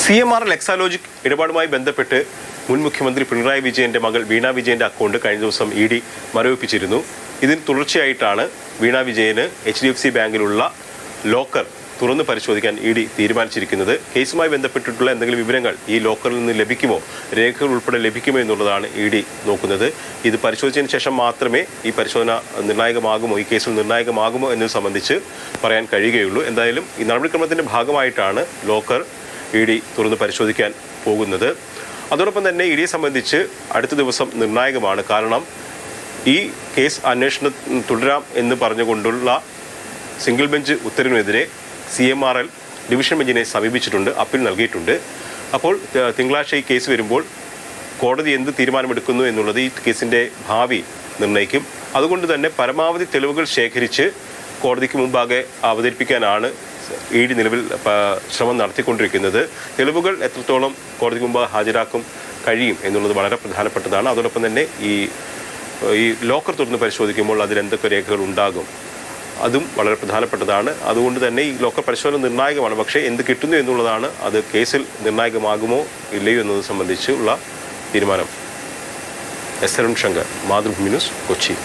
CMRL Exalogic ഇടപാടുമായി ബന്ധപ്പെട്ട് മുൻ മുഖ്യമന്ത്രി പിണറായി വിജയന്റെ മകൾ വീണ വിജയന്റെ അക്കൗണ്ട് കഴിഞ്ഞ ദിവസം ED മരവിപ്പിച്ചിരുന്നു. ഇതിന് തുടർച്ചയായിട്ടാണ് വീണ വിജയന് HDFC ബാങ്കിലുള്ള ലോക്കർ തുറന്ന് പരിശോധിക്കാൻ ED തീരുമാനിച്ചിരിക്കുന്നത്. കേസുമായി ബന്ധപ്പെട്ടിട്ടുള്ള എന്തെങ്കിലും വിവരങ്ങൾ ഈ ലോക്കറിൽ നിന്ന് ലഭിക്കുമോ, രേഖകൾ ഉൾപ്പെടെ ലഭിക്കുമോ എന്നുള്ളതാണ് ED നോക്കുന്നത്. ഇത് പരിശോധിച്ചതിന് ശേഷം മാത്രമേ ഈ പരിശോധന നിർണായകമാകുമോ, ഈ കേസിൽ നിർണായകമാകുമോ എന്നത് സംബന്ധിച്ച് പറയാൻ കഴിയുകയുള്ളൂ. എന്തായാലും ഈ നടപടിക്രമത്തിന്റെ ഭാഗമായിട്ടാണ് ലോക്കർ ED തുറന്ന് പരിശോധിക്കാൻ പോകുന്നത്. അതോടൊപ്പം തന്നെ EDയെ സംബന്ധിച്ച് അടുത്ത ദിവസം നിർണായകമാണ്. കാരണം ഈ കേസ് അന്വേഷണം തുടരാം എന്ന് പറഞ്ഞുകൊണ്ടുള്ള സിംഗിൾ ബെഞ്ച് ഉത്തരവിനെതിരെ CMRL ഡിവിഷൻ ബെഞ്ചിനെ സമീപിച്ചിട്ടുണ്ട്, അപ്പീൽ നൽകിയിട്ടുണ്ട്. അപ്പോൾ തിങ്കളാഴ്ച ഈ കേസ് വരുമ്പോൾ കോടതി എന്ത് തീരുമാനമെടുക്കുന്നു എന്നുള്ളത് ഈ കേസിൻ്റെ ഭാവി നിർണ്ണയിക്കും. അതുകൊണ്ട് തന്നെ പരമാവധി തെളിവുകൾ ശേഖരിച്ച് കോടതിക്ക് മുമ്പാകെ അവതരിപ്പിക്കാനാണ് ED നിലവിൽ ശ്രമം നടത്തിക്കൊണ്ടിരിക്കുന്നത്. തെളിവുകൾ എത്രത്തോളം കോടതിക്ക് മുമ്പ് ഹാജരാക്കും കഴിയും എന്നുള്ളത് വളരെ പ്രധാനപ്പെട്ടതാണ്. അതോടൊപ്പം തന്നെ ഈ ലോക്കർ തുറന്ന് പരിശോധിക്കുമ്പോൾ അതിലെന്തൊക്കെ രേഖകൾ ഉണ്ടാകും അതും വളരെ പ്രധാനപ്പെട്ടതാണ്. അതുകൊണ്ട് തന്നെ ഈ ലോക്കർ പരിശോധന നിർണായകമാണ്. പക്ഷേ എന്ത് കിട്ടുന്നു എന്നുള്ളതാണ് അത് കേസിൽ നിർണായകമാകുമോ ഇല്ലയോ എന്നത് സംബന്ധിച്ചുള്ള തീരുമാനം. S Arun Shankar, Mathrubhumi news, Kochi.